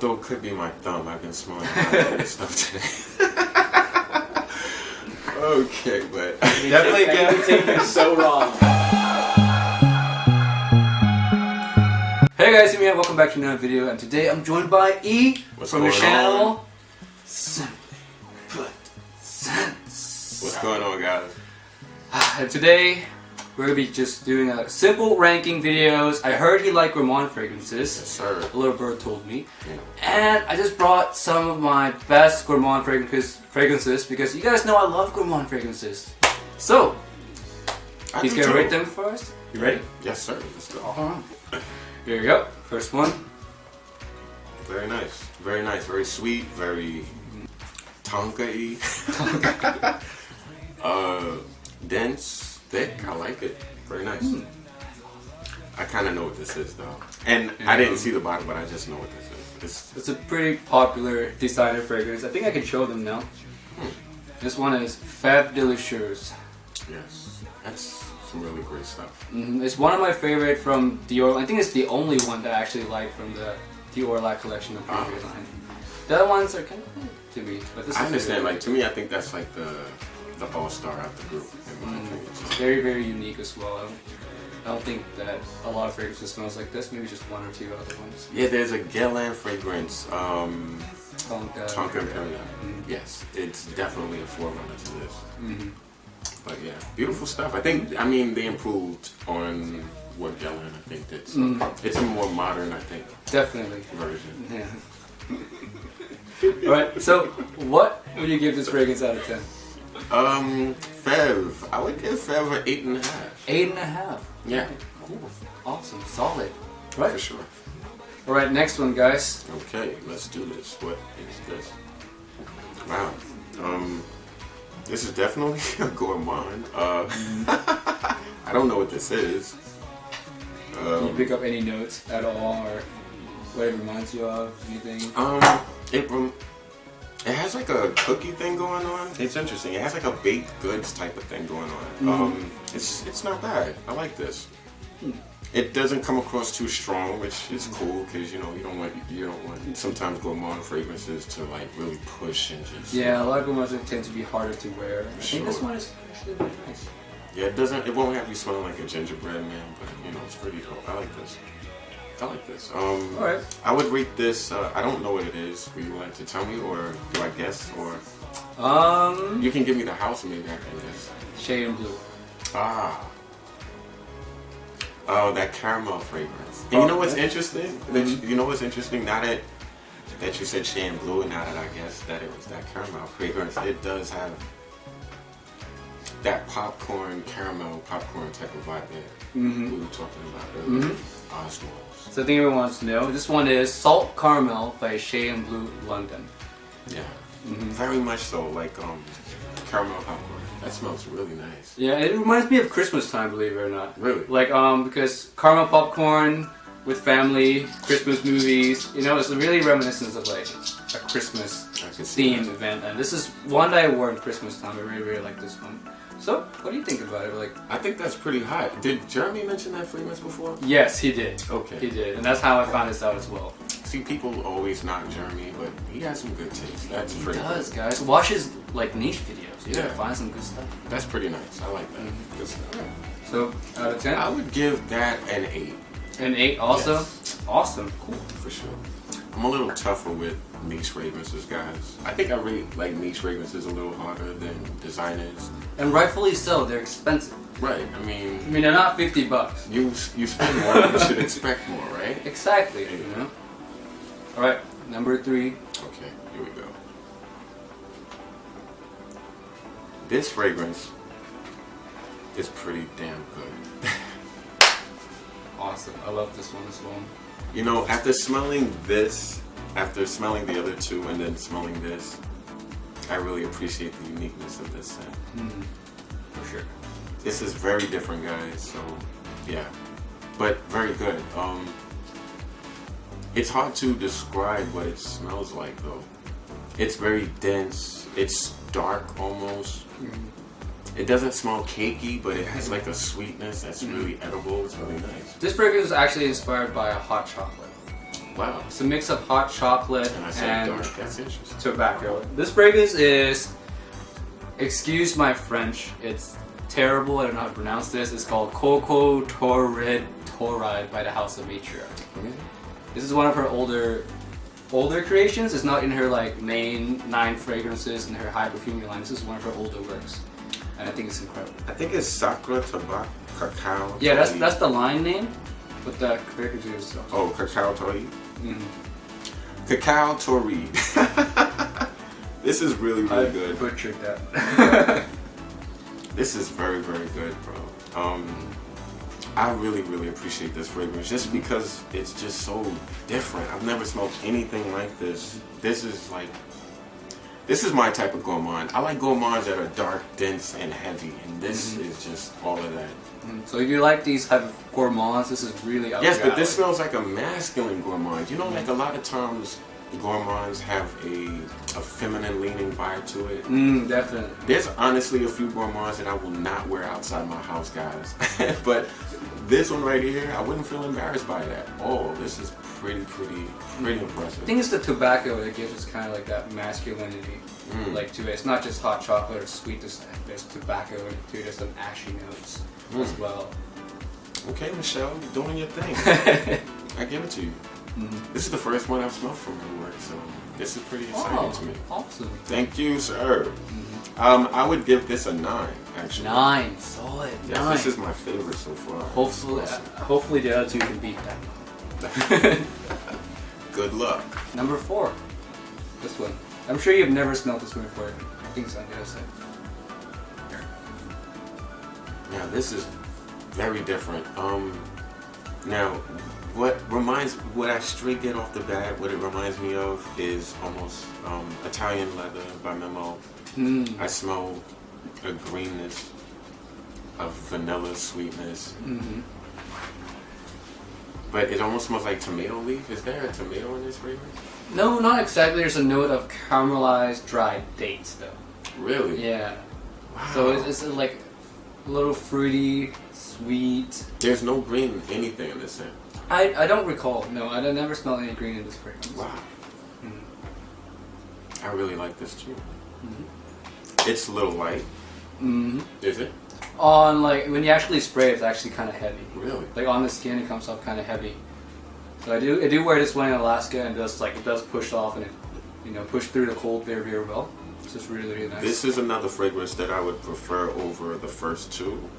Although it could be my thumb. I've been smelling a lot of this stuff today. Okay, but definitely getting taken so wrong. Hey guys, it's me. Welcome back to another video, and today I'm joined by E from the channel Simply Put Sense. What's going on, guys? And today we're gonna be just doing a simple ranking videos. I heard he liked Gourmand fragrances. Yes, sir. A little bird told me. Yeah. And I just brought some of my best Gourmand fragrances because you guys know I love Gourmand fragrances. So, he's gonna rate them for us. You ready? Yes, sir. Let's go. Alright. Here we go. First one. Very nice. Very nice. Very sweet. Very tonka-y. Dense. Thick. I like it. Very nice. I kind of know what this is, though. And I didn't see the bottle, but I just know what this is. It's a pretty popular designer fragrance. I think I can show them now. This one is FEVE DELICIEUSE. Yes. That's some really great stuff. It's one of my favorite from Dior. I think it's the only one that I actually like from the Dior La collection of previous line. The other ones are kind of to me, but this I is understand. Like, to me, I think that's like the all-star of the group. In my opinion. It's very, very unique as well. I don't think that a lot of fragrances smells like this. Maybe just one or two other ones. Yeah, there's a GOURMAND fragrance. Tonka Imperial. Yes, it's definitely a forerunner to this. But yeah, beautiful stuff. I mean, they improved on what GOURMAND I think did. So it's a more modern, I think, definitely version. Yeah. Alright, so what would you give this fragrance out of 10? FEVE. I would give FEVE an 8.5. 8.5. Yeah. Cool. Awesome. Solid. Right. For sure. Alright, next one, guys. Okay, let's do this. What is this? Wow. This is definitely a Gourmand. I don't know what this is. Can you pick up any notes at all, or what it reminds you of? Anything? It has like a cookie thing going on. It's interesting. It has like a baked goods type of thing going on. It's not bad. I like this. It doesn't come across too strong, which is cool because you don't want sometimes Gourmand fragrances to like really push and just. Yeah, a lot of Gourmands tend to be harder to wear. I think this one is actually very nice. Yeah, it won't have you smelling like a gingerbread man, but it's pretty dope. I like this. Alright. I would rate this. I don't know what it is. Would you like to tell me, or do I guess, or? You can give me the house, maybe I can guess. Shade and Blue. Oh, that caramel fragrance. And you know what's interesting? You know what's interesting? Now that you said Shade and Blue, and now that I guess that it was that caramel fragrance, it does have that caramel popcorn type of vibe that we were talking about earlier. Oswald. So I think everyone wants to know. This one is Salt Caramel by Shade and Blue London. Yeah. Very much so, like caramel popcorn. That smells really nice. Yeah, it reminds me of Christmas time, believe it or not. Really? Like because caramel popcorn with family, Christmas movies, it's really reminiscent of like a Christmas themed event. And this is one that I wore in Christmas time. I really, really like this one. So, what do you think about it? Like, I think that's pretty hot. Did Jeremy mention that fragrance before? Yes, he did. Okay. He did, and that's how I found this out as well. See, people always knock Jeremy, but he has some good taste. That's pretty He does, good. guys. Watch his like niche videos. You gotta find some good stuff. That's pretty nice. I like that. Good stuff. So, out of 10? I would give that an 8. An 8 also? Yes. Awesome. Cool. For sure. I'm a little tougher with niche fragrances, guys. I think I rate like niche fragrances a little harder than designers. And rightfully so. They're expensive. Right. I mean, they're not $50. You spend more, you should expect more, right? Exactly. All right. Number 3. Okay. Here we go. This fragrance is pretty damn good. Awesome. I love this one as well. After smelling this, after smelling the other two, and then smelling this, I really appreciate the uniqueness of this scent. For sure. This is very different, guys. So, yeah, but very good. It's hard to describe what it smells like, though. It's very dense. It's dark almost. It doesn't smell cakey, but it has like a sweetness that's really edible. It's really nice. This fragrance is actually inspired by a hot chocolate. Wow. It's a mix of hot chocolate And I said dark. That's interesting. tobacco. This fragrance is, excuse my French, it's terrible, I don't know how to pronounce this. It's called COCO TORRIDE by the House of Emitsu. This is one of her older creations. It's not in her like main 9 fragrances in her high perfume line. This is one of her older works, and I think it's incredible. I think it's Sakura Tobacco Cacao. Yeah, that's the line name, but the fragrance is Oh, Cacao Torride. Mm-hmm. Cacao Torride. This is really good. Butchered that. This is very good, bro. I really appreciate this fragrance just because it's just so different. I've never smelled anything like this. This is my type of gourmand. I like gourmands that are dark, dense, and heavy, and this is just all of that. So if you like these type of gourmands, this is really up Yes, your but this alley. smells like a masculine gourmand. You know, like a lot of times gourmands have a feminine leaning vibe to it. Definitely. There's honestly a few gourmands that I will not wear outside my house, guys. But this one right here, I wouldn't feel embarrassed by it at all. This is pretty impressive. I think it's the tobacco that gives us kind of like that masculinity like to it. It's not just hot chocolate or sweet. There's tobacco in it too. There's some ashy notes as well. Okay, Michelle, you're doing your thing. I give it to you. This is the first one I've smelled from your work, so this is pretty exciting to me. Awesome. Thank you, sir. I would give this a 9, actually. 9, solid. Yes, 9. this is my favorite so far. Hopefully the other 2 can beat that. Good luck. Number 4. This one. I'm sure you've never smelled this one before. I think it's on the other side. Now this is very different. Now what I straight get off the bat, what it reminds me of is almost Italian Leather by Memo. I smell a greenness, of vanilla sweetness. But it almost smells like tomato leaf. Is there a tomato in this fragrance? No, not exactly. There's a note of caramelized dried dates though. Really? Yeah. Wow. So it's like a little fruity, sweet. There's no green anything in this scent. I don't recall. No, I never smelled any green in this fragrance. Wow. I really like this too. It's a little light. Is it? On like when you actually spray, it's actually kind of heavy. Really? Like on the skin, it comes off kind of heavy. So I do wear this one in Alaska, and it does push off and it push through the cold very well. It's just really nice. This is another fragrance that I would prefer over the first 2.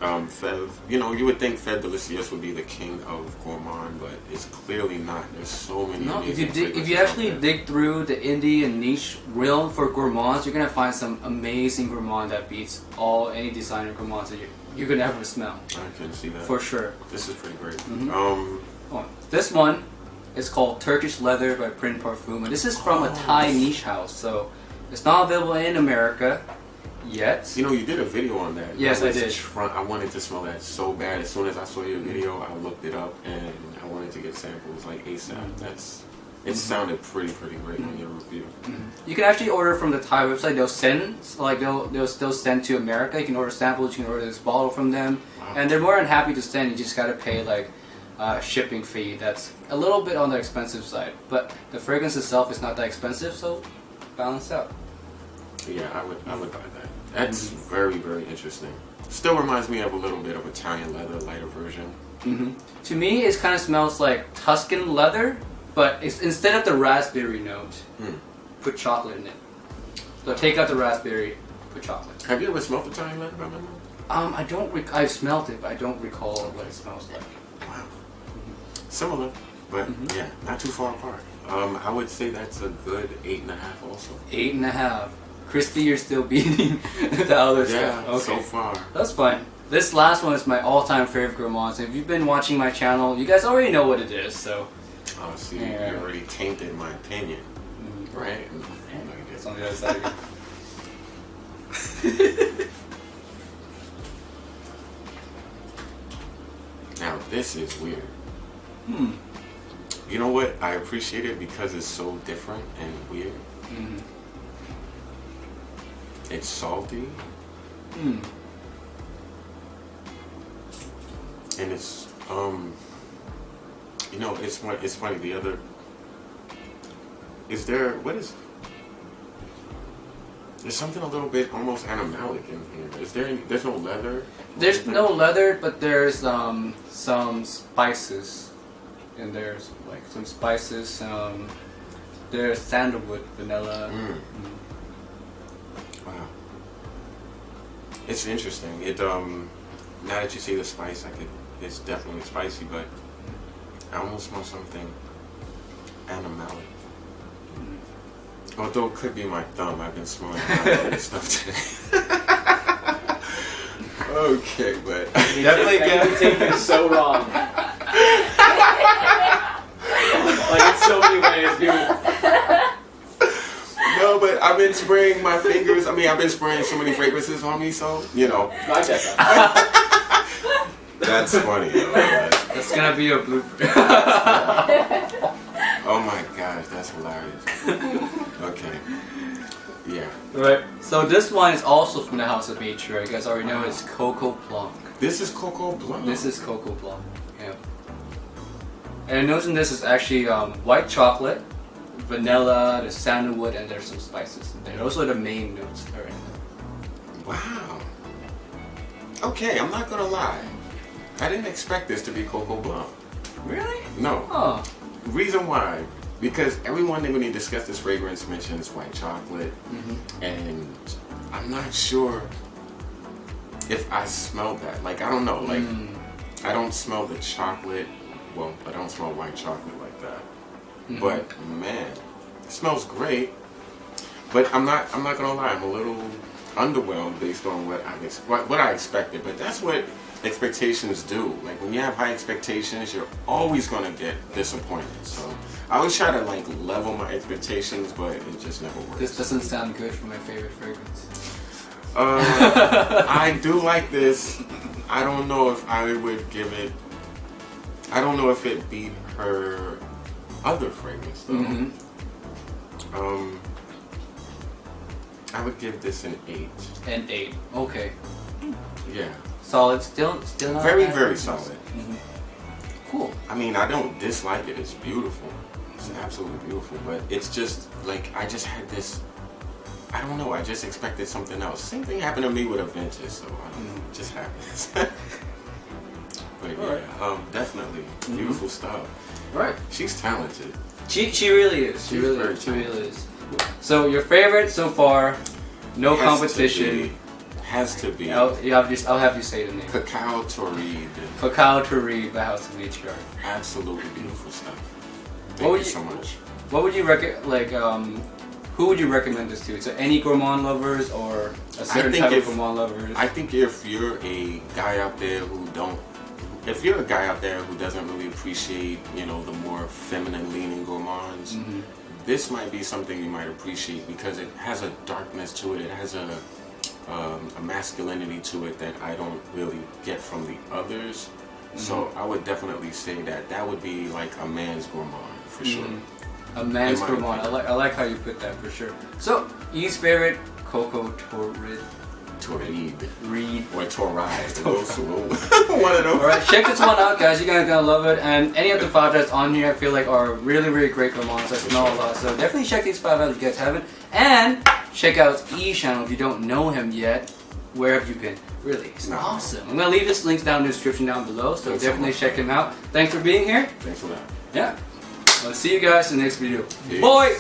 FEVE, you would think FEVE DELICIEUSE would be the king of gourmand, but it's clearly not. There's so many. No, if amazing you actually dig through the indie and niche realm for gourmands, you're gonna find some amazing gourmand that beats any designer gourmands that you could ever smell. I can see that for sure. This is pretty great. This one is called Turkish Leather by Print Parfum, and this is from a Thai niche house, so it's not available in America yet. You did a video on that. Yes, I did. I wanted to smell that so bad. As soon as I saw your video, I looked it up and I wanted to get samples like ASAP. It sounded pretty great in your review. You can actually order from the Thai website. They'll send, they'll still send to America. You can order samples. You can order this bottle from them, and they're more than happy to send. You just gotta pay like a shipping fee. That's a little bit on the expensive side, but the fragrance itself is not that expensive, so balance out. Yeah, I would buy that. That's very interesting. Still reminds me of a little bit of Italian Leather, lighter version. To me, it kind of smells like Tuscan leather, but instead of the raspberry note, put chocolate in it. So take out the raspberry, put chocolate. Have you ever smelled Italian Leather by Memo? I've smelled it, but I don't recall what it smells like. Wow. Similar, but yeah, not too far apart. I would say that's a good 8.5 also. 8.5. Christy, you're still beating the other stuff. Okay. So far. That's fine. This last one is my all-time favorite gourmand. If you've been watching my channel, you guys already know what it is, so... Oh, see, you already tainted my opinion. Right? It's on the other side again. Now, this is weird. You know what? I appreciate it because it's so different and weird. It's salty. And it's, You know, it's funny. The other is there. What is? There's something a little bit almost animalic in here. Is there? There's no leather. There's no leather, but there's some spices, and there's like some spices. There's sandalwood, vanilla. Wow, it's interesting. It now that you see the spice, it's definitely spicy, but I almost smell something animalic. Although it could be my thumb. I've been smelling a lot of this stuff today. Okay, but Definitely You take it so wrong. Like in so many ways, dude. no, but I've been spraying my fingers. I mean, I've been spraying so many fragrances on me, so you know. I get that. That's funny. That's gonna be a blooper. Oh my gosh, that's hilarious. Okay. Yeah. Right. So this one is also from the House of Nature. You guys already know it's Coco Blanc. This is Coco Blanc. This is Coco Blanc. Yeah. And notice in this is actually white chocolate, vanilla, there's sandalwood, and there's some spices in there. Those are the main notes that are in there. Wow. Okay, I'm not gonna lie. I didn't expect this to be Coco Blanc. Really? No. Oh. Reason why? Because everyone when they discuss this fragrance mentions white chocolate, and I'm not sure if I smell that. Like I don't know. Like I don't smell the chocolate. Well, I don't smell white chocolate like that. But man, it smells great. But I'm not gonna lie. I'm a little underwhelmed based on what I expected. But that's what expectations do. Like when you have high expectations, you're always gonna get disappointed. So I always try to like level my expectations, but it just never works. This doesn't sound good for my favorite fragrance. I do like this. I don't know if I would give it. I don't know if it beat her other fragrance though. I would give this an 8. An 8. Okay. Yeah. Solid. Still not Very, bad very fragrance. solid. Cool. I mean, I don't dislike it. It's beautiful. It's absolutely beautiful. But it's just like I just had this. I don't know. I just expected something else. Same thing happened to me with Aventus, so I don't know. It just happens. But yeah, definitely beautiful stuff. Right. She's talented. She really is. She really is. So your favorite so far? No competition. Has to be. I'll have you say the name. COCAO TORRIDE. COCAO TORRIDE by House of Nature. Absolutely beautiful stuff. What Thank would you so much. What would you who would you recommend this to? So any gourmand lovers or a certain type of gourmand lovers? I think if you're a guy out there who doesn't really appreciate, the more feminine leaning gourmands, this might be something you might appreciate because it has a darkness to it. It has a masculinity to it that I don't really get from the others. So I would definitely say that would be like a man's gourmand for sure. A man's gourmand. I like how you put that for sure. So E's favorite Coco TORRIDE. Reed or TORRIDE. One of them. Alright, check this one out, guys. You're gonna love it. And any of the 5 that's on here I feel like are really, really great gourmands. I smell a lot. So definitely check these 5 out if you guys haven't. And check out E's channel if you don't know him yet. Where have you been? Really, it's awesome. I'm gonna leave his links down in the description down below, so definitely check him out. Thanks for being here. Thanks for that. Yeah. I'll see you guys in the next video. Peace. Bye!